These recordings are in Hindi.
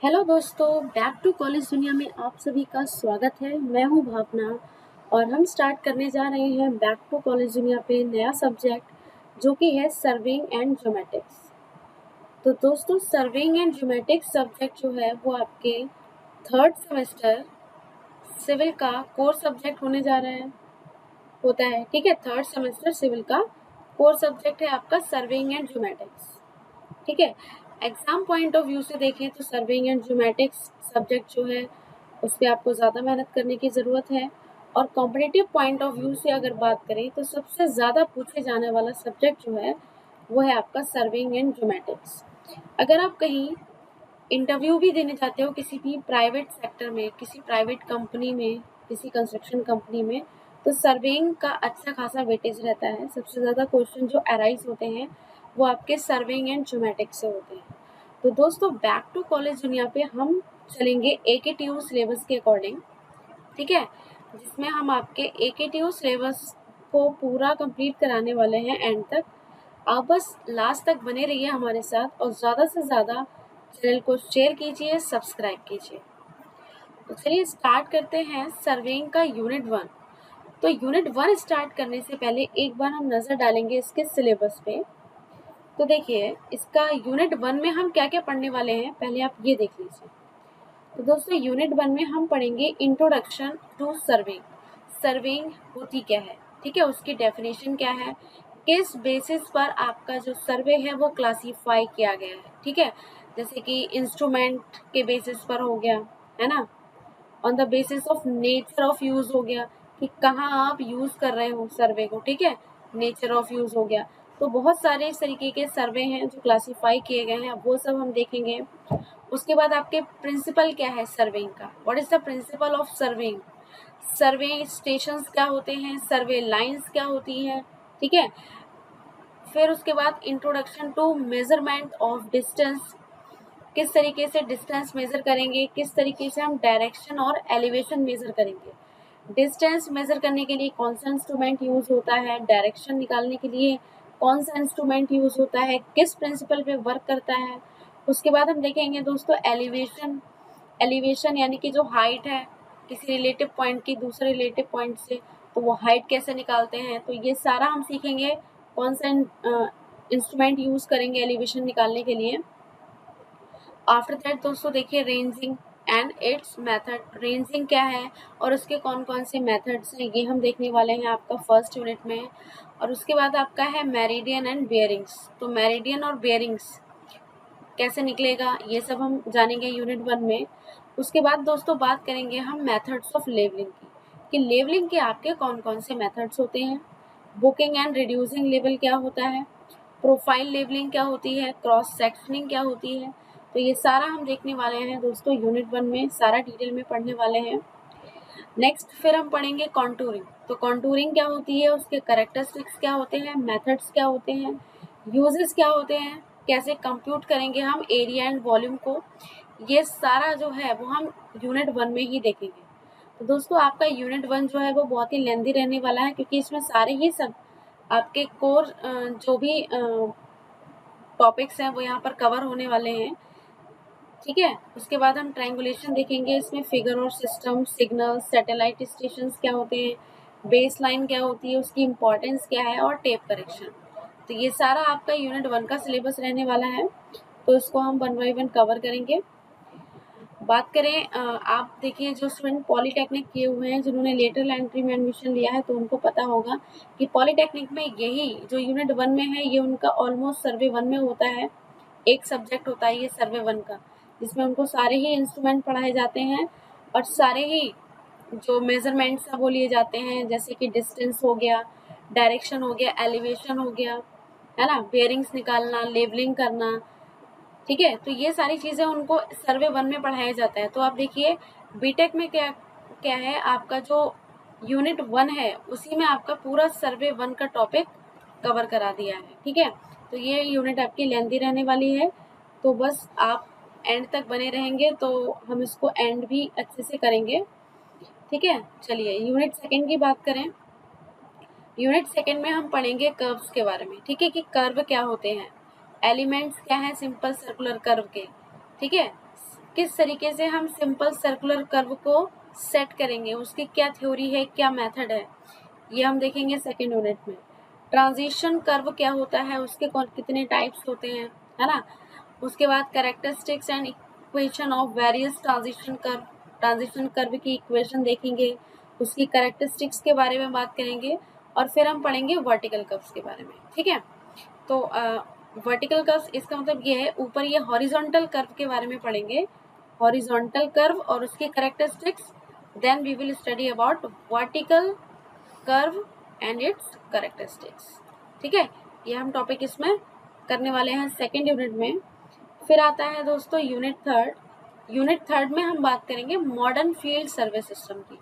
हेलो दोस्तों, बैक टू कॉलेज दुनिया में आप सभी का स्वागत है। मैं हूं भावना और हम स्टार्ट करने जा रहे हैं बैक टू कॉलेज दुनिया पे नया सब्जेक्ट जो कि है सर्विंग एंड ज्योमेटिक्स। तो दोस्तों, सर्विंग एंड ज्योमेटिक्स सब्जेक्ट जो है वो आपके थर्ड सेमेस्टर सिविल का कोर सब्जेक्ट होने जा रहा है होता है। ठीक है, थर्ड सेमेस्टर सिविल का कोर सब्जेक्ट है आपका सर्विंग एंड ज्योमेटिक्स। ठीक है, एग्जाम पॉइंट ऑफ व्यू से देखें तो सर्विंग एंड ज्योमेटिक्स सब्जेक्ट जो है उस पर आपको ज़्यादा मेहनत करने की ज़रूरत है। और कॉम्पिटिटिव पॉइंट ऑफ व्यू से अगर बात करें तो सबसे ज़्यादा पूछे जाने वाला सब्जेक्ट जो है वो है आपका सर्विंग एंड ज्योमेटिक्स। अगर आप कहीं इंटरव्यू भी देने जाते हो किसी भी प्राइवेट सेक्टर में, किसी प्राइवेट कंपनी में, किसी कंस्ट्रक्शन कंपनी में, तो सर्वेइंग का अच्छा खासा वेटेज रहता है। सबसे ज़्यादा क्वेश्चन जो अराइज होते हैं वो आपके सर्वेइंग एंड ज्योमेटिक्स से होते हैं। तो दोस्तों, बैक टू कॉलेज दुनिया पे हम चलेंगे AKTU सिलेबस के अकॉर्डिंग। ठीक है, जिसमें हम आपके AKTU सिलेबस को पूरा कंप्लीट कराने वाले हैं एंड तक। आप बस लास्ट तक बने रहिए हमारे साथ और ज़्यादा से ज़्यादा चैनल को शेयर कीजिए, सब्सक्राइब कीजिए। तो चलिए स्टार्ट करते हैं सर्वेइंग का यूनिट 1। तो यूनिट 1 स्टार्ट करने से पहले एक बार हम नज़र डालेंगे इसके सिलेबस पे। तो देखिए, इसका यूनिट 1 में हम क्या क्या पढ़ने वाले हैं पहले आप ये देख लीजिए। तो दोस्तों, यूनिट 1 में हम पढ़ेंगे इंट्रोडक्शन टू सर्वेइंग। सर्वेइंग होती क्या है, ठीक है, उसकी डेफिनेशन क्या है, किस बेसिस पर आपका जो सर्वे है वो क्लासीफाई किया गया है। ठीक है, जैसे कि इंस्ट्रूमेंट के बेसिस पर हो गया, है ना, on the basis of nature of use हो गया कि कहाँ आप यूज कर रहे हो सर्वे को। ठीक है, नेचर ऑफ यूज हो गया। तो बहुत सारे इस तरीके के सर्वे हैं जो क्लासीफाई किए गए हैं, वो सब हम देखेंगे। उसके बाद आपके प्रिंसिपल क्या है सर्वेइंग का, what is the principle of surveying, survey stations क्या होते हैं, सर्वे लाइंस क्या होती हैं। ठीक है, फिर उसके बाद introduction to measurement of distance, किस तरीके से डिस्टेंस मेजर करेंगे, किस तरीके से हम डायरेक्शन और एलिवेशन मेजर करेंगे। डिस्टेंस मेजर करने के लिए कौन सा इंस्ट्रूमेंट यूज होता है, डायरेक्शन निकालने के लिए कौन सा इंस्ट्रूमेंट यूज होता है, किस प्रिंसिपल पे वर्क करता है। उसके बाद हम देखेंगे दोस्तों एलिवेशन। एलिवेशन यानी कि जो हाइट है किसी रिलेटिव पॉइंट की दूसरे रिलेटिव पॉइंट से, तो वो हाइट कैसे निकालते हैं। तो ये सारा हम सीखेंगे कौन सा इंस्ट्रूमेंट यूज करेंगे एलिवेशन निकालने के लिए। आफ्टर दैट दोस्तों देखिए ranging and it's method. Ranging क्या है और उसके कौन कौन से मेथड्स हैं, ये हम देखने वाले हैं आपका फर्स्ट यूनिट में। और उसके बाद आपका है मेरिडियन एंड बेयरिंग्स। तो मेरिडियन और बेयरिंग्स कैसे निकलेगा ये सब हम जानेंगे यूनिट 1 में। उसके बाद दोस्तों बात करेंगे हम मेथड्स ऑफ लेवलिंग की, कि लेवलिंग के आपके कौन कौन से मेथड्स होते हैं। बुकिंग एंड रिड्यूसिंग लेवल क्या होता है, प्रोफाइल लेवलिंग क्या होती है, क्रॉस सेक्शनिंग क्या होती है। तो ये सारा हम देखने वाले हैं दोस्तों यूनिट 1 में, सारा डिटेल में पढ़ने वाले हैं। नेक्स्ट फिर हम पढ़ेंगे कॉन्टूरिंग। तो कॉन्टूरिंग क्या होती है, उसके कैरेक्टरिस्टिक्स क्या होते हैं, मेथड्स क्या होते हैं, यूजेस क्या होते हैं, कैसे कंप्यूट करेंगे हम एरिया एंड वॉल्यूम को। ये सारा जो है वो हम यूनिट 1 में ही देखेंगे। तो दोस्तों, आपका यूनिट 1 जो है वो बहुत ही लेंदी रहने वाला है, क्योंकि इसमें सारे ही सब आपके कोर जो भी टॉपिक्स हैं वो यहाँ पर कवर होने वाले हैं। ठीक है, उसके बाद हम ट्रायंगुलेशन देखेंगे, इसमें फिगर और सिस्टम, सिग्नल, सैटेलाइट स्टेशंस क्या होते हैं, बेस लाइन क्या होती है, उसकी इम्पोर्टेंस क्या है, और टेप करेक्शन। तो ये सारा आपका यूनिट 1 का सिलेबस रहने वाला है। तो इसको हम 1 बाय 1 कवर करेंगे। बात करें आप देखिए जो स्टूडेंट पॉलीटेक्निक किए हुए हैं, जिन्होंने लेटरल एंट्री में एडमिशन लिया है, तो उनको पता होगा कि पॉलीटेक्निक में यही जो यूनिट 1 में है ये उनका ऑलमोस्ट सर्वे 1 में होता है। एक सब्जेक्ट होता है ये सर्वे 1 का, जिसमें उनको सारे ही इंस्ट्रूमेंट पढ़ाए जाते हैं और सारे ही जो मेजरमेंट्स हैं वो लिए जाते हैं, जैसे कि डिस्टेंस हो गया, डायरेक्शन हो गया, एलिवेशन हो गया, है ना, बेयरिंग्स निकालना, लेवलिंग करना। ठीक है, तो ये सारी चीज़ें उनको सर्वे 1 में पढ़ाया जाता है। तो आप देखिए बीटेक में क्या क्या है, आपका जो यूनिट 1 है उसी में आपका पूरा सर्वे 1 का टॉपिक कवर करा दिया है। ठीक है, तो ये यूनिट आपकी लेंथी रहने वाली है, तो बस आप एंड तक बने रहेंगे तो हम इसको एंड भी अच्छे से करेंगे। ठीक है, चलिए यूनिट 2 की बात करें। यूनिट 2 में हम पढ़ेंगे कर्व्स के बारे में। ठीक है, कि कर्व क्या होते हैं, एलिमेंट्स क्या है सिंपल सर्कुलर कर्व के। ठीक है, किस तरीके से हम सिंपल सर्कुलर कर्व को सेट करेंगे, उसकी क्या थ्योरी है, क्या मेथड है, ये हम देखेंगे सेकेंड यूनिट में। ट्रांजिशन कर्व क्या होता है, उसके कितने टाइप्स होते हैं, है ना। उसके बाद characteristics and equation of various transition curve की इक्वेशन देखेंगे, उसकी कैरेक्टरिस्टिक्स के बारे में बात करेंगे, और फिर हम पढ़ेंगे वर्टिकल कर्व्स के बारे में, ठीक है। तो वर्टिकल कर्व्स इसका मतलब ये है, ऊपर ये हॉरिजॉन्टल कर्व के बारे में पढ़ेंगे, हॉरिजॉन्टल कर्व और उसकी characteristics. Then we will study about vertical curve and its characteristics, ठीक है। ये हम टॉपिक इसमें करने वाले हैं सेकेंड यूनिट में। फिर आता है दोस्तों यूनिट थर्ड। यूनिट थर्ड में हम बात करेंगे मॉडर्न फील्ड सर्वे सिस्टम की,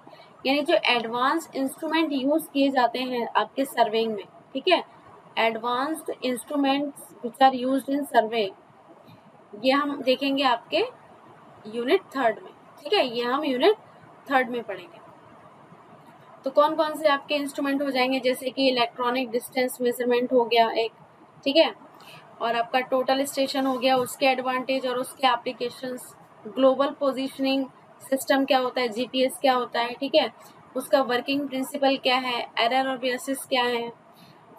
यानी जो एडवांस इंस्ट्रूमेंट यूज किए जाते हैं आपके सर्वेइंग में, ठीक है। Advanced instruments which are used in survey, ये हम देखेंगे आपके यूनिट थर्ड में, ठीक है। ये हम यूनिट थर्ड में पढ़ेंगे। तो कौन कौन से आपके इंस्ट्रूमेंट हो जाएंगे, जैसे कि इलेक्ट्रॉनिक डिस्टेंस मेजरमेंट हो गया एक, ठीक है, और आपका टोटल स्टेशन हो गया, उसके एडवांटेज और उसके एप्लीकेशंस। ग्लोबल पोजीशनिंग सिस्टम क्या होता है, जीपीएस क्या होता है, ठीक है, उसका वर्किंग प्रिंसिपल क्या है, एरर और बेसिस क्या है।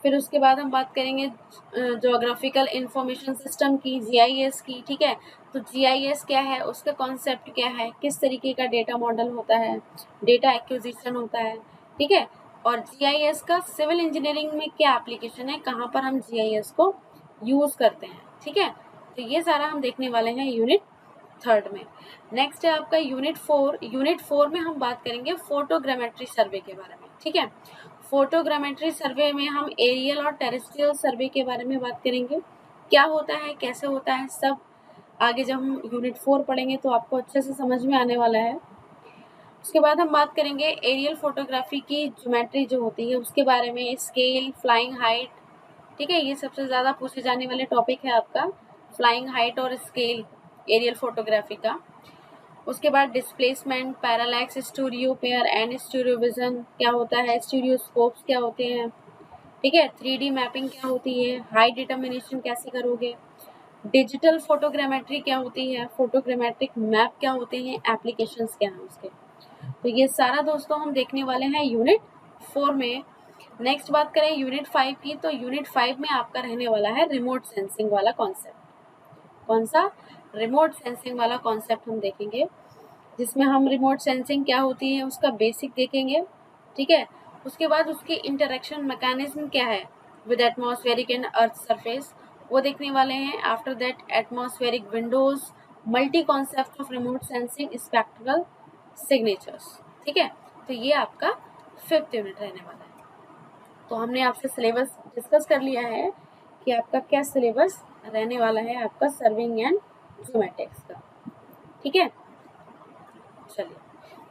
फिर उसके बाद हम बात करेंगे ज्योग्राफिकल इंफॉर्मेशन सिस्टम की, जीआईएस की, ठीक है। तो जीआईएस क्या है, उसका कॉन्सेप्ट क्या है, किस तरीके का डेटा मॉडल होता है, डेटा एक्विजिशन होता है, ठीक है। और जीआईएस का सिविल इंजीनियरिंग में क्या एप्लीकेशन है, कहाँ पर हम जीआईएस को यूज करते हैं, ठीक है। तो ये सारा हम देखने वाले हैं यूनिट थर्ड में। नेक्स्ट है आपका यूनिट फोर। यूनिट फोर में हम बात करेंगे फोटोग्रामेट्री सर्वे के बारे में, ठीक है। फोटोग्रामेट्री सर्वे में हम एरियल और टेरेस्ट्रियल सर्वे के बारे में बात करेंगे, क्या होता है, कैसे होता है, सब आगे जब हम यूनिट फोर पढ़ेंगे तो आपको अच्छे से समझ में आने वाला है। उसके बाद हम बात करेंगे एरियल फोटोग्राफी की ज्योमेट्री जो होती है उसके बारे में, स्केल, फ्लाइंग हाइट, ठीक है। ये सबसे ज़्यादा पूछे जाने वाले टॉपिक है आपका, फ्लाइंग हाइट और स्केल एरियल फोटोग्राफी का। उसके बाद displacement, parallax, studio pair and studio vision क्या होता है, स्टूडियोस्कोप्स क्या होते हैं, ठीक है। 3D मैपिंग क्या होती है, हाइट डिटर्मिनेशन कैसे करोगे, डिजिटल फोटोग्रामेट्री क्या होती है, फोटोग्रामेट्रिक मैप क्या होते हैं, एप्लीकेशंस क्या हैं उसके। तो ये सारा दोस्तों हम देखने वाले हैं यूनिट फोर में। नेक्स्ट बात करें यूनिट फाइव की, तो यूनिट फाइव में आपका रहने वाला है रिमोट सेंसिंग वाला कॉन्सेप्ट। कौन सा, रिमोट सेंसिंग वाला कॉन्सेप्ट हम देखेंगे, जिसमें हम रिमोट सेंसिंग क्या होती है उसका बेसिक देखेंगे, ठीक है। उसके बाद उसकी इंटरेक्शन मैकेनिज्म क्या है with atmospheric and earth surface, वो देखने वाले हैं। After that atmospheric Windows, multi concept of remote sensing, spectral signatures, ठीक है। तो ये आपका फिफ्थ यूनिट रहने वाला है। तो हमने आपसे सिलेबस डिस्कस कर लिया है कि आपका क्या सिलेबस रहने वाला है आपका सर्विंग एंड ज्योमेटिक्स का, ठीक है। चलिए,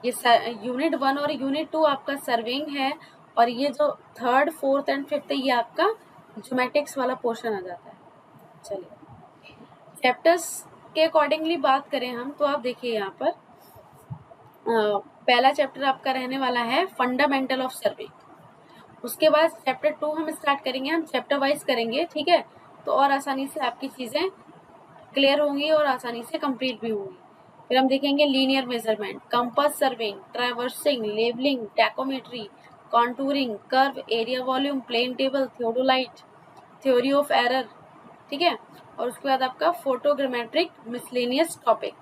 ये यूनिट वन और यूनिट टू आपका सर्विंग है, और ये जो थर्ड, फोर्थ एंड फिफ्थ है ये आपका ज्योमेटिक्स वाला पोर्शन आ जाता है। चलिए, चैप्टर्स के अकॉर्डिंगली बात करें हम, तो आप देखिए यहाँ पर पहला चैप्टर आपका रहने वाला है फंडामेंटल ऑफ सर्विंग। उसके बाद चैप्टर टू हम स्टार्ट करेंगे, हम चैप्टर वाइज करेंगे, ठीक है। तो और आसानी से आपकी चीज़ें क्लियर होंगी और आसानी से कंप्लीट भी होंगी। फिर हम देखेंगे linear measurement, compass surveying, traversing, levelling, tacheometry, contouring, curve, area volume, plane table, theodolite, theory of error, ठीक है। और उसके बाद आपका फोटोग्रामेट्रिक मिसलेनियस टॉपिक।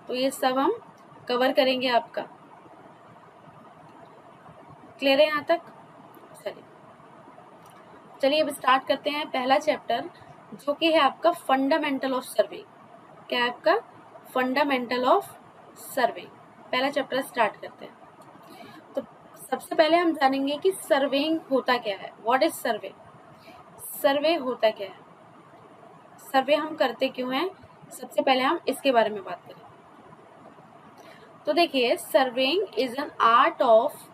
तो ये सब हम कवर करेंगे आपका, क्लियर है यहाँ तक। चलिए अब स्टार्ट करते हैं पहला चैप्टर, जो कि है आपका फंडामेंटल ऑफ सर्विंग। क्या है आपका, फंडामेंटल ऑफ सर्विंग। पहला चैप्टर स्टार्ट करते हैं। तो सबसे पहले हम जानेंगे कि सर्वेइंग होता क्या है, व्हाट इज सर्वे। सर्वे होता क्या है, सर्वे हम करते क्यों हैं, सबसे पहले हम इसके बारे में बात करें। तो देखिए, surveying is an art of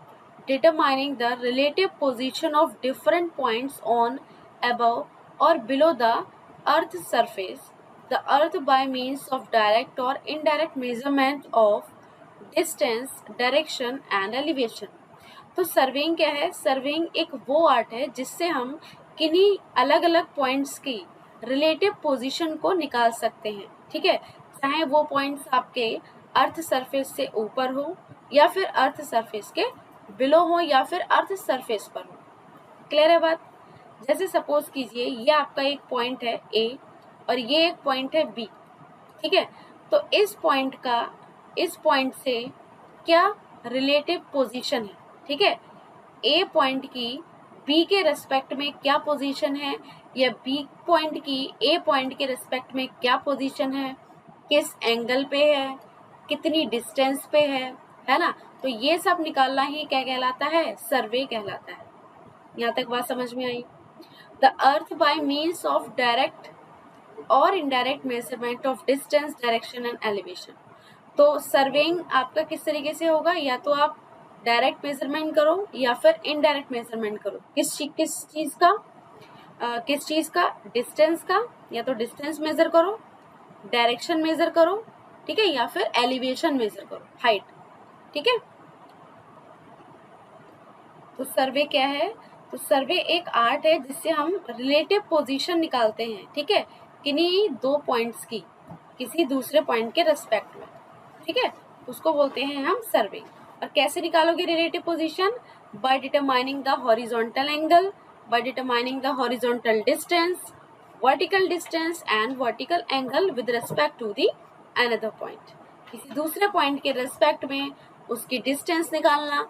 determining the relative position of different points on, above or below the earth surface, the earth by means of direct or indirect measurement of distance, direction and elevation। तो सर्वेइंग क्या है, सर्वेइंग एक वो आर्ट है जिससे हम किन्हीं अलग अलग पॉइंट्स की रिलेटिव पोजीशन को निकाल सकते हैं, ठीक है। चाहे वो पॉइंट्स आपके अर्थ सरफेस से ऊपर हो या फिर अर्थ सरफेस के बिलो हो या फिर अर्थ सरफेस पर हो। क्लियर है बात? जैसे सपोज कीजिए ये आपका एक पॉइंट है ए और ये एक पॉइंट है बी, ठीक है। तो इस पॉइंट से क्या रिलेटिव पोजीशन है, ठीक है। ए पॉइंट की बी के रेस्पेक्ट में क्या पोजीशन है या बी पॉइंट की ए पॉइंट के रेस्पेक्ट में क्या पोजीशन है, किस एंगल पे है, कितनी डिस्टेंस पे है ना। तो ये सब निकालना ही क्या कहलाता है? सर्वे कहलाता है। यहाँ तक बात समझ में आई? The earth by means of direct और indirect measurement of distance, direction and elevation. तो सर्वेइंग आपका किस तरीके से होगा? या तो आप डायरेक्ट मेजरमेंट करो या फिर इनडायरेक्ट मेजरमेंट करो। किस चीज का? डिस्टेंस का, या तो डिस्टेंस मेजर करो, डायरेक्शन मेजर करो, ठीक है, या फिर एलिवेशन मेजर करो, हाइट, ठीक है। तो सर्वे क्या है? तो सर्वे एक आर्ट है जिससे हम रिलेटिव पोजीशन निकालते हैं, ठीक है, किन्हीं दो पॉइंट्स की किसी दूसरे पॉइंट के रेस्पेक्ट में, ठीक है, उसको बोलते हैं हम सर्वे। और कैसे निकालोगे relative position? By determining the horizontal angle, by determining the horizontal distance, vertical distance and vertical angle with respect to the another point. किसी दूसरे पॉइंट के रेस्पेक्ट में उसकी डिस्टेंस निकालना,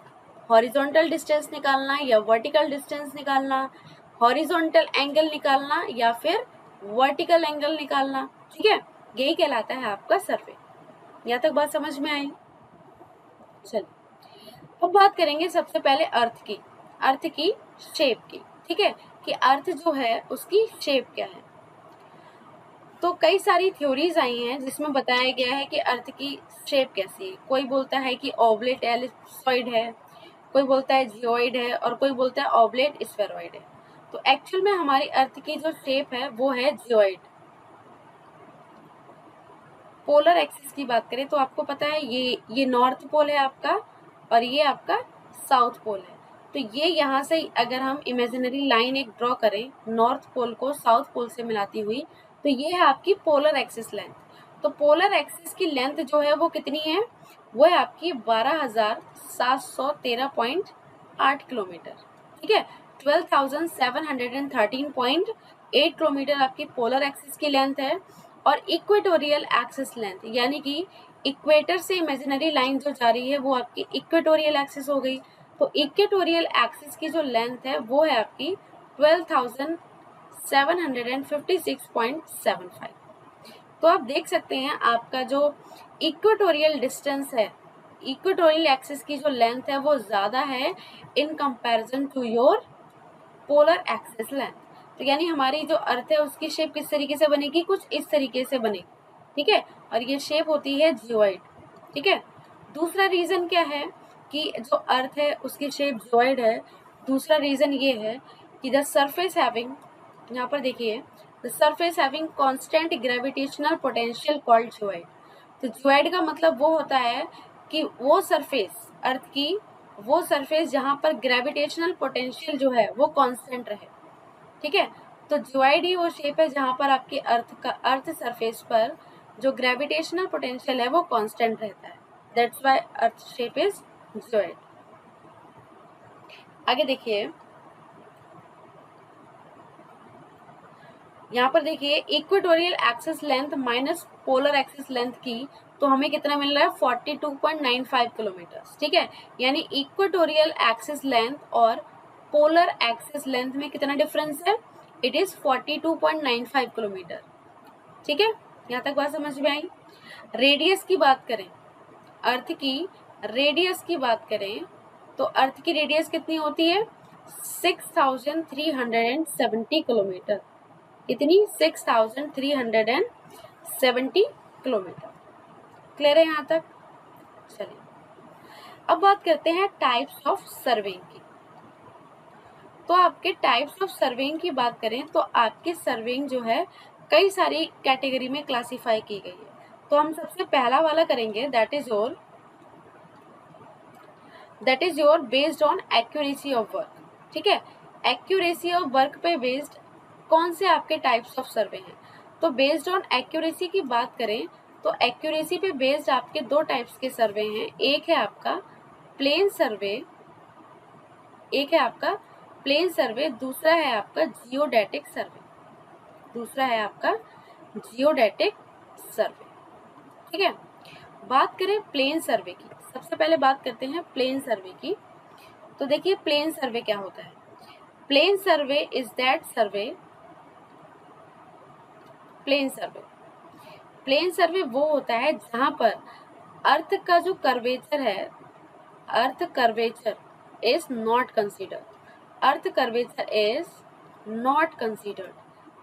हॉरिजॉन्टल डिस्टेंस निकालना या वर्टिकल डिस्टेंस निकालना, हॉरिजॉन्टल एंगल निकालना या फिर वर्टिकल एंगल निकालना, ठीक है, यही कहलाता है आपका सर्वे। यहाँ तक बात समझ में आई? चलिए अब बात करेंगे सबसे पहले अर्थ की शेप की, ठीक है, कि अर्थ जो है उसकी शेप क्या है। तो कई सारी थ्योरीज आई हैं जिसमें बताया गया है कि अर्थ की शेप कैसी है। कोई बोलता है कि ऑब्लेट एलिप्सॉइड है, कोई बोलता है जियोइड है और कोई बोलता है ऑब्लेट स्फेरॉइड है। तो एक्चुअल में हमारी अर्थ की जो शेप है वो है जियोइड। पोलर एक्सिस की बात करें तो आपको पता है ये नॉर्थ पोल है आपका और ये आपका साउथ पोल है। तो ये यहाँ से अगर हम इमेजिनरी लाइन एक ड्रॉ करें नॉर्थ पोल को साउथ पोल से मिलाती हुई, तो ये है आपकी पोलर एक्सिस लेंथ। तो पोलर एक्सिस की लेंथ जो है वो कितनी है? वो है आपकी 12,713.8 किलोमीटर, ठीक है, 12,713.8 किलोमीटर आपकी पोलर एक्सिस की लेंथ है। और इक्वेटोरियल एक्सिस लेंथ यानी कि इक्वेटर से इमेजिनरी लाइन जो जा रही है वो आपकी इक्वेटोरियल एक्सिस हो गई। तो इक्वेटोरियल एक्सिस की जो लेंथ है वो है आपकी 12,756.75। तो आप देख सकते हैं आपका जो इक्वेटोरियल डिस्टेंस है, इक्वेटोरियल एक्सिस की जो लेंथ है वो ज़्यादा है in comparison to your polar axis length. तो यानी हमारी जो अर्थ है उसकी शेप किस तरीके से बनेगी? कुछ इस तरीके से बनेगी, ठीक है, और ये शेप होती है जियोइड, ठीक है। दूसरा रीज़न क्या है कि जो अर्थ है उसकी शेप जियोइड है? दूसरा रीज़न ये है कि द सरफेस हैविंग, यहाँ पर देखिए, the surface having constant gravitational potential called geoid. तो जियोइड का मतलब वो होता है कि वो सरफेस, अर्थ की वो सरफेस जहाँ पर ग्रेविटेशनल पोटेंशियल जो है वो कांस्टेंट रहे, ठीक है। तो जियोइड ही वो शेप है जहाँ पर आपके अर्थ सरफेस पर जो ग्रेविटेशनल पोटेंशियल है वो कांस्टेंट रहता है। That's why earth shape is geoid. आगे देखिए, यहाँ पर देखिए equatorial axis length minus polar axis length की, तो हमें कितना मिल रहा है? 42.95 किलोमीटर, ठीक है। यानी इक्वेटोरियल एक्सिस लेंथ और पोलर एक्सिस लेंथ में कितना डिफरेंस है? इट इज 42.95 किलोमीटर, ठीक है। यहाँ तक बात समझ में आई? रेडियस की बात करें, अर्थ की रेडियस की बात करें तो अर्थ की रेडियस कितनी होती है? 6,370 किलोमीटर। कितनी? 6,370 किलोमीटर। क्लियर है यहाँ तक? चलिए अब बात करते हैं टाइप्स ऑफ सर्वेइंग की। तो आपके टाइप्स ऑफ सर्वेइंग की बात करें तो आपकी सर्वेइंग जो है कई सारी कैटेगरी में क्लासिफाई की गई है। तो हम सबसे पहला वाला करेंगे, that is your based on accuracy of work, ठीक है। एक्यूरेसी ऑफ वर्क पे बेस्ड कौन से आपके टाइप्स ऑफ सर्वे हैं? तो बेस्ड ऑन एक्यूरेसी की बात करें तो एक्यूरेसी पे बेस्ड आपके दो टाइप्स के सर्वे हैं, एक है आपका प्लेन सर्वे, दूसरा है आपका जियोडेटिक सर्वे। ठीक है, बात करें प्लेन सर्वे की, सबसे पहले बात करते हैं प्लेन सर्वे की। तो देखिए प्लेन सर्वे क्या होता है। Plane survey is that survey, plane survey वो होता है जहां पर अर्थ का जो कर्वेचर है, अर्थ कर्वेचर इज नॉट कंसीडर्ड,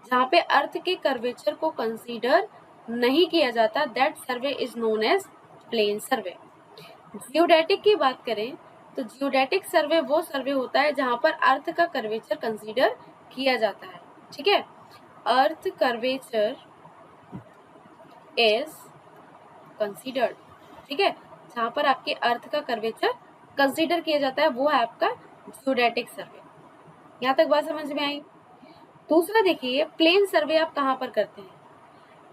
जहां पे अर्थ के कर्वेचर को कंसीडर नहीं किया जाता, that survey is known as plane survey. Geodetic की बात करें तो जियोडेटिक सर्वे वो सर्वे होता है जहां पर अर्थ का कर्वेचर कंसीडर किया जाता है। ठीक है, अर्थ कर्वेचर इज कंसीडर्ड, ठीक है, जहां पर आपके अर्थ का कर्वेचर कंसीडर किया जाता है वो है आपका जियोडेटिक सर्वे। यहाँ तक बात समझ में आई। दूसरा देखिए प्लेन सर्वे आप कहाँ पर करते हैं।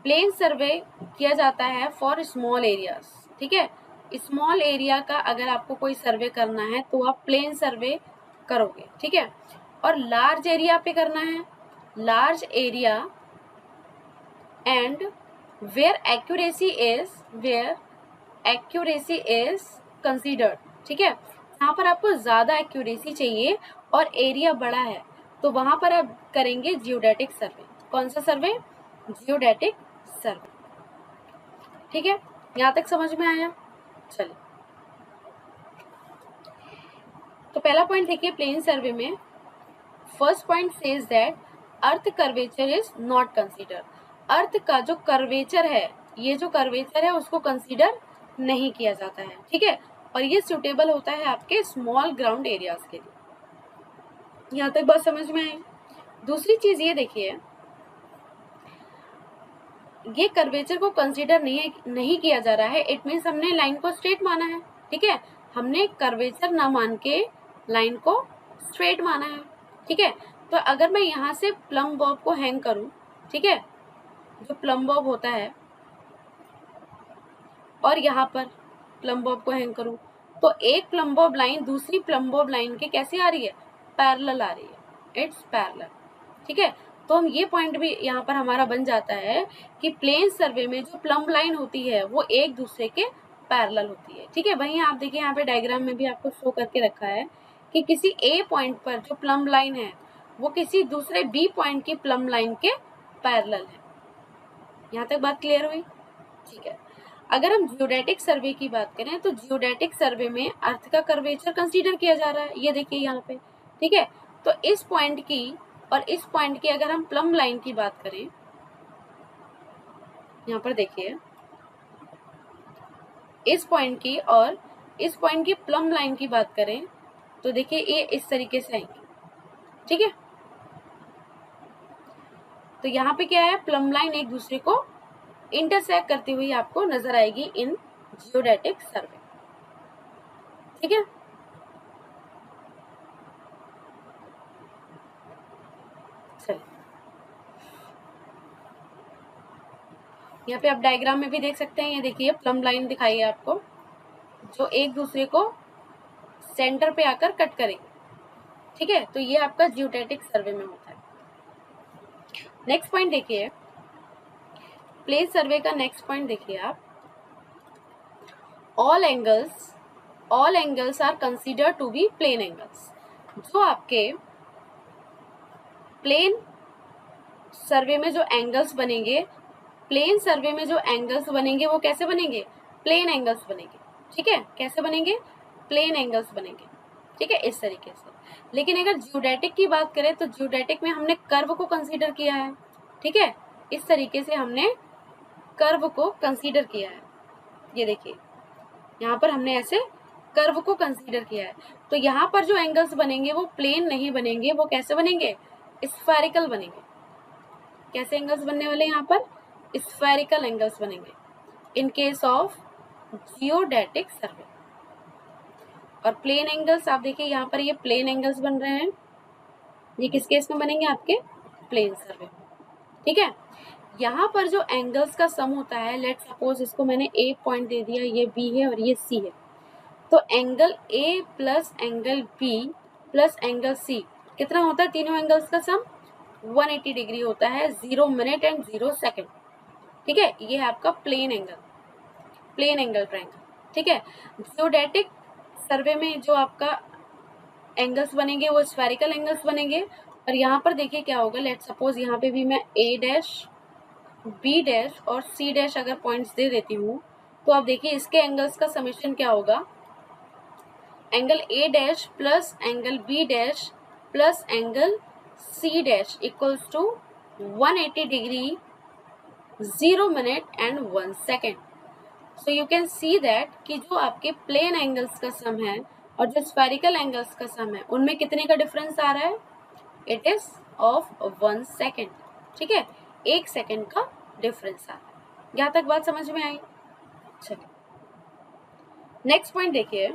प्लेन सर्वे किया जाता है फॉर स्मॉल एरियाज। ठीक है, स्मॉल एरिया का अगर आपको कोई सर्वे करना है तो आप प्लेन सर्वे करोगे। ठीक है, और लार्ज एरिया पे करना है, large area and where accuracy is considered. ठीक है, जहाँ पर आपको ज्यादा एक्यूरेसी चाहिए और एरिया बड़ा है तो वहां पर आप करेंगे जियोडेटिक सर्वे। कौन सा सर्वे? जियोडेटिक सर्वे। ठीक है, यहाँ तक समझ में आया। चलिए, तो पहला पॉइंट देखिए प्लेन सर्वे में, first point says that earth curvature is not consider. Earth का जो कर्वेचर है, ये जो कर्वेचर है उसको कंसीडर नहीं किया जाता है। ठीक है, और ये सुटेबल होता है आपके स्मॉल ग्राउंड एरियाज के लिए। यहाँ तक बात समझ में आई। दूसरी चीज ये देखिए, ये कर्वेचर को कंसीडर नहीं किया जा रहा है, इट मीन्स हमने लाइन को स्ट्रेट माना है। ठीक है, हमने कर्वेचर ना मान के लाइन को स्ट्रेट माना है। ठीक है, तो अगर मैं यहाँ से प्लम बॉब को हैंग करूं, ठीक है, जो प्लम बॉब होता है, और यहाँ पर प्लम बॉब को हैंग करूं, तो एक प्लम बॉब लाइन दूसरी प्लम बॉब लाइन के कैसे आ रही है? पैरेलल आ रही है, इट्स पैरेलल। ठीक है, तो हम ये पॉइंट भी यहाँ पर हमारा बन जाता है कि प्लेन सर्वे में जो प्लम लाइन होती है वो एक दूसरे के पैरेलल होती है। ठीक है, वहीं आप देखिए यहाँ पे डायग्राम में भी आपको शो करके रखा है कि किसी ए पॉइंट पर जो प्लम लाइन है वो किसी दूसरे बी पॉइंट की प्लम लाइन के पैरेलल है। यहाँ तक बात क्लियर हुई? ठीक है, अगर हम जियोडेटिक सर्वे की बात करें तो जियोडेटिक सर्वे में अर्थ का कर्वेचर कंसीडर किया जा रहा है, ये देखिए यहाँ पे। ठीक है, तो इस पॉइंट की और इस पॉइंट की अगर हम प्लम लाइन की बात करें, यहाँ पर देखिए इस पॉइंट की और इस पॉइंट की प्लम लाइन की बात करें तो देखिए ये इस तरीके से आएंगे। ठीक है, तो यहाँ पे क्या है, प्लम लाइन एक दूसरे को इंटरसेक्ट करती हुई आपको नजर आएगी इन जियोडेटिक सर्वे। ठीक है, चलिए यहाँ पे आप डायग्राम में भी देख सकते हैं, ये देखिए प्लम लाइन दिखाई है आपको जो एक दूसरे को सेंटर पे आकर कट करेंगे। ठीक है, तो ये आपका जियोडेटिक सर्वे में होता है। नेक्स्ट पॉइंट देखिए, प्लेन सर्वे का नेक्स्ट पॉइंट देखिए आप, all angles are consider to be plane angles. जो आपके प्लेन सर्वे में जो एंगल्स बनेंगे, प्लेन सर्वे में जो एंगल्स बनेंगे वो कैसे बनेंगे? प्लेन एंगल्स बनेंगे। ठीक है, कैसे बनेंगे? प्लेन एंगल्स बनेंगे। ठीक है, इस तरीके से। लेकिन अगर जियोडेटिक की बात करें तो जियोडेटिक में हमने कर्व को कंसीडर किया है। ठीक है, इस तरीके से हमने कर्व को कंसीडर किया है। ये देखिए यहाँ पर हमने ऐसे कर्व को कंसीडर किया है, तो यहाँ पर जो एंगल्स बनेंगे वो प्लेन नहीं बनेंगे, वो कैसे बनेंगे? स्फेरिकल बनेंगे। कैसे एंगल्स बनने वाले? यहाँ पर स्फेरिकल एंगल्स बनेंगे इन केस ऑफ जियोडेटिक सर्वे। और प्लेन एंगल्स आप देखिए यहाँ पर ये प्लेन एंगल्स बन रहे हैं, ये किस केस में बनेंगे? आपके प्लेन सर्वे। ठीक है, यहाँ पर जो एंगल्स का सम होता है, लेट सपोज इसको मैंने ए पॉइंट दे दिया, ये बी है और ये सी है, तो angle A plus angle B plus angle C कितना होता है, तीनों एंगल्स का सम 180 डिग्री होता है, 0 मिनट एंड 0 सेकेंड। ठीक है, ये है आपका प्लेन एंगल ट्रायंगल। ठीक है, जियोडेटिक सर्वे में जो आपका एंगल्स बनेंगे वो स्फेरिकल एंगल्स बनेंगे। और यहाँ पर देखिए क्या होगा, लेट सपोज यहाँ पे भी मैं ए डैश बी डैश और सी डैश अगर पॉइंट्स दे देती हूँ, तो आप देखिए इसके एंगल्स का समेशन क्या होगा, angle A dash plus angle B dash plus angle C dash equals to 180 degree 0 minute and 1 second. So you can see that कि जो आपके प्लेन एंगल्स का सम है और जो स्फेरिकल एंगल्स का सम है उनमें कितने का डिफरेंस आ रहा है, इट इज ऑफ 1 सेकेंड। ठीक है, 1 सेकेंड का डिफरेंस आ रहा है। यहाँ तक बात समझ में आई? चलिए नेक्स्ट पॉइंट देखिए,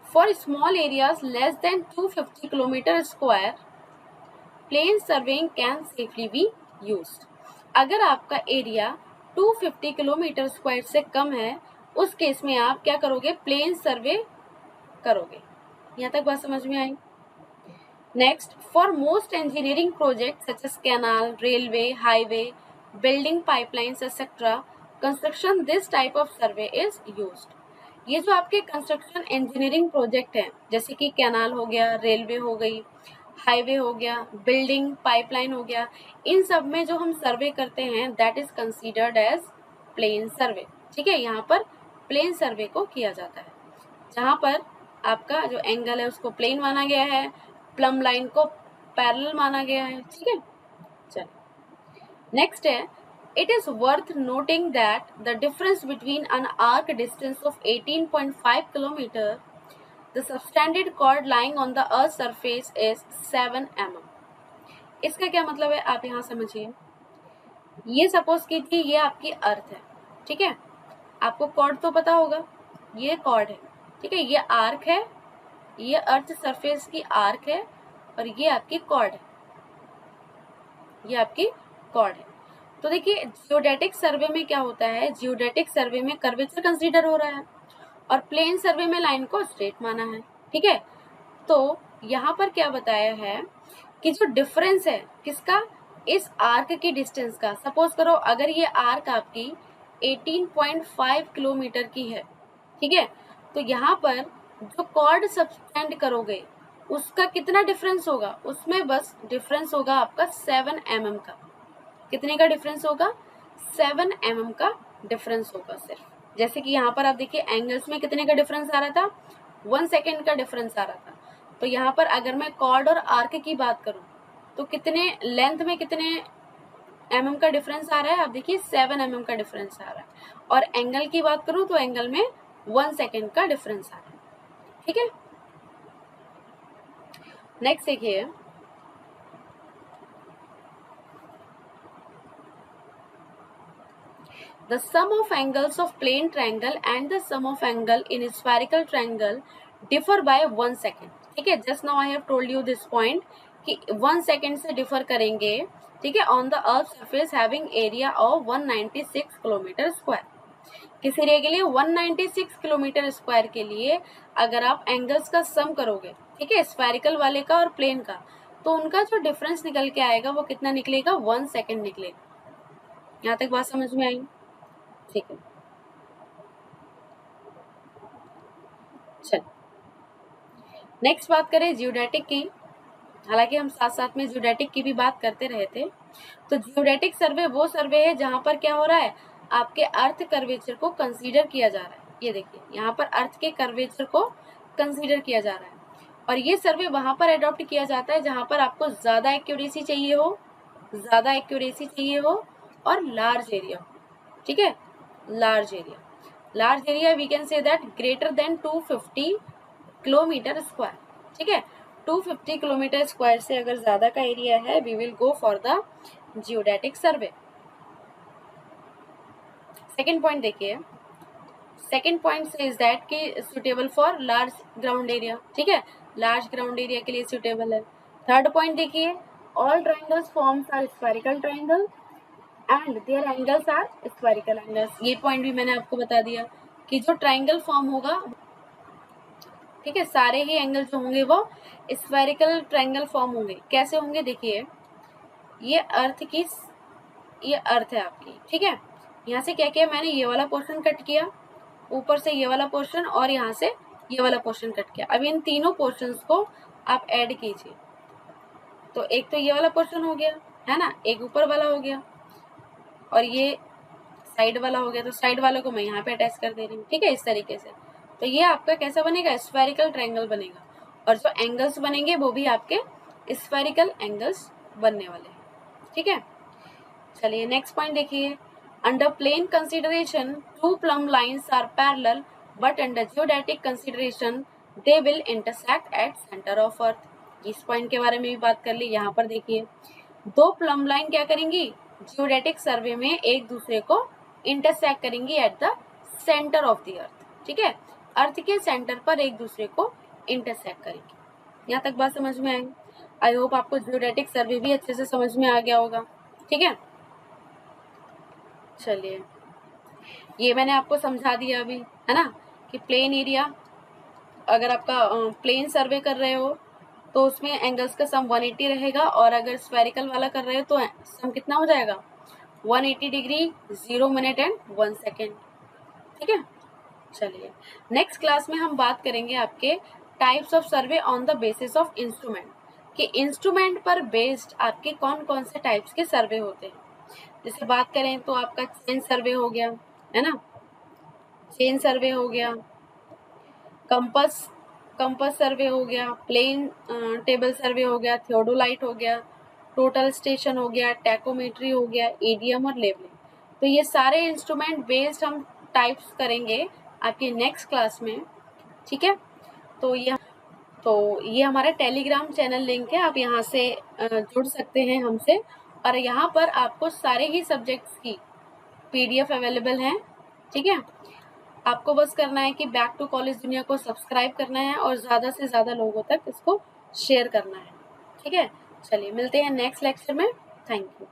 for small areas less than 250 kilometre square plane surveying can safely be used. अगर आपका एरिया 250 किलोमीटर स्क्वायर से कम है, उस केस में आप क्या करोगे, प्लेन सर्वे करोगे। यहाँ तक बात समझ में आई? Next, for most engineering project such as canal, railway, highway, building pipelines etcetera construction this type of survey is used. ये जो आपके कंस्ट्रक्शन इंजीनियरिंग प्रोजेक्ट हैं, जैसे कि कैनाल हो गया, रेलवे हो गई, हाईवे हो गया, बिल्डिंग पाइपलाइन हो गया, इन सब में जो हम सर्वे करते हैं that is considered as plane survey. ठीक है, यहाँ पर प्लेन सर्वे को किया जाता है, जहाँ पर आपका जो एंगल है उसको प्लेन माना गया है, प्लम लाइन को पैरेलल माना गया है। ठीक है, चलिए नेक्स्ट है, it is worth noting that the difference between an arc distance of 18.5 kilometer, the subtended chord lying on the earth's surface is 7 mm। इसका क्या मतलब है आप यहाँ समझिए, ये सपोज कीजिए ये आपकी अर्थ है। ठीक है, आपको कॉर्ड तो पता होगा, ये कॉर्ड है। ठीक है, ये आर्क है, ये अर्थ सरफेस की आर्क है और ये आपकी कॉर्ड है, ये आपकी कॉर्ड है। तो देखिए जियोडेटिक सर्वे में क्या होता है, जियोडेटिक सर्वे में कर्वेचर कंसीडर हो रहा है और प्लेन सर्वे में लाइन को स्ट्रेट माना है। ठीक है, तो यहाँ पर क्या बताया है कि जो डिफरेंस है किसका, इस आर्क की डिस्टेंस का। सपोज करो अगर ये आर्क आपकी 18.5 किलोमीटर की है, ठीक है, तो यहाँ पर जो कॉर्ड सब्सटेंड करोगे उसका कितना डिफरेंस होगा, उसमें बस डिफरेंस होगा आपका 7 mm का। कितने का डिफरेंस होगा, 7 mm का डिफरेंस होगा सिर्फ। जैसे कि यहाँ पर आप देखिए एंगल्स में कितने का डिफरेंस आ रहा था, 1 सेकेंड का डिफरेंस आ रहा था। तो यहाँ पर अगर मैं कॉर्ड और आर्क की बात करूँ तो कितने लेंथ में कितने mm का डिफरेंस आ रहा है, आप देखिए 7 mm का डिफरेंस आ रहा है। और एंगल की बात करूँ तो एंगल में 1 सेकेंड का डिफरेंस आ रहा है। ठीक है, नेक्स्ट देखिए, the sum of angles of plane triangle and the sum of angle in spherical triangle differ by 1 second। ठीक है, just now I have told you this point कि 1 second से differ करेंगे। ठीक है, on the earth surface having area of 196 kilometre square. किस एरिया के लिए, 196 किलोमीटर स्क्वायर के लिए अगर आप एंगल्स का सम करोगे, ठीक है, स्फेरिकल वाले का और प्लेन का, तो उनका जो डिफरेंस निकल के आएगा वो कितना निकलेगा, 1 सेकेंड निकलेगा। यहाँ तक बात समझ में आई? ठीक है, चल नेक्स्ट बात करें जियोडेटिक की। हालांकि हम साथ साथ में जियोडेटिक की भी बात करते रहे थे। तो जियोडेटिक सर्वे वो सर्वे है जहां पर क्या हो रहा है, आपके अर्थ कर्वेचर को कंसीडर किया जा रहा है। ये देखिए यहाँ पर अर्थ के कर्वेचर को कंसीडर किया जा रहा है और ये सर्वे वहां पर एडॉप्ट किया जाता है जहां पर आपको ज्यादा एक्यूरेसी चाहिए हो, ज्यादा एक्यूरेसी चाहिए हो और लार्ज एरिया हो। ठीक है, large area we can say that greater than 250 kilometre square. ठीक है, 250 किलोमीटर स्क्वायर से अगर ज्यादा का एरिया है we will go for the geodetic survey. Second point देखिए, सेकेंड पॉइंट इज दैट कि suitable for large ground area. ठीक है, लार्ज ग्राउंड एरिया के लिए सुटेबल है। थर्ड पॉइंट देखिए, all triangles forms are spherical triangle and their angles are spherical angles. ये पॉइंट भी मैंने आपको बता दिया कि जो ट्राइंगल फॉर्म होगा, ठीक है, सारे ही एंगल जो होंगे वो स्फेरिकल ट्राइंगल फॉर्म होंगे। कैसे होंगे, देखिए ये अर्थ है आपकी, ठीक है। यहाँ से क्या किया मैंने, ये वाला पोर्शन कट किया, ऊपर से ये वाला पोर्शन और यहाँ से ये वाला पोर्शन कट किया। अब इन तीनों पोर्शंस को आप ऐड कीजिए, तो एक तो ये वाला पोर्शन हो गया है ना, एक ऊपर वाला हो गया और ये साइड वाला हो गया। तो साइड वालों को मैं यहाँ पे अटैच कर दे रही हूँ, ठीक है, इस तरीके से। तो ये आपका कैसा बनेगा, स्फेरिकल ट्रायंगल बनेगा। और जो एंगल्स बनेंगे वो भी आपके स्फेरिकल एंगल्स बनने वाले हैं, ठीक है। चलिए नेक्स्ट पॉइंट देखिए, under plane consideration to plumb lines are parallel but under geodetic consideration they will intersect at centre of earth. इस पॉइंट के बारे में भी बात कर ली। यहाँ पर देखिए दो प्लम लाइन क्या करेंगी, जियोडेटिक सर्वे में एक दूसरे को इंटरसेक्ट करेंगी at the centre of the earth, ठीक है, अर्थ के सेंटर पर एक दूसरे को इंटरसेक्ट करेंगी। यहाँ तक बात समझ में आई। आई होप आपको जियोडेटिक सर्वे भी अच्छे से समझ में आ गया होगा, ठीक है। चलिए ये मैंने आपको समझा दिया अभी, है ना, कि प्लेन एरिया अगर आपका प्लेन सर्वे कर रहे हो तो उसमें एंगल्स का सम 180 रहेगा, और अगर स्फेरिकल वाला कर रहे हो तो सम कितना हो जाएगा, 180 डिग्री 0 मिनट एंड 1 सेकेंड, ठीक है। चलिए नेक्स्ट क्लास में हम बात करेंगे आपके types of survey on the basis of instrument, कि इंस्ट्रूमेंट पर बेस्ड आपके कौन कौन से टाइप्स के सर्वे होते हैं। जैसे बात करें तो आपका चेन सर्वे हो गया, है ना, चेन सर्वे हो गया, कंपस सर्वे हो गया, प्लेन टेबल सर्वे हो गया, थियोडोलाइट हो गया, टोटल स्टेशन हो गया, टैकोमेट्री हो गया, ईडीएम और लेवलिंग। तो ये सारे इंस्ट्रूमेंट बेस्ड हम टाइप्स करेंगे आपके नेक्स्ट क्लास में, ठीक है। तो ये हमारा टेलीग्राम चैनल लिंक है, आप यहाँ से जुड़ सकते हैं हमसे, और यहाँ पर आपको सारे ही सब्जेक्ट्स की पीडीएफ अवेलेबल है, ठीक है। आपको बस करना है कि बैक टू कॉलेज दुनिया को सब्सक्राइब करना है और ज़्यादा से ज़्यादा लोगों तक इसको शेयर करना है, ठीक है। चलिए मिलते हैं नेक्स्ट लेक्चर में। Thank you.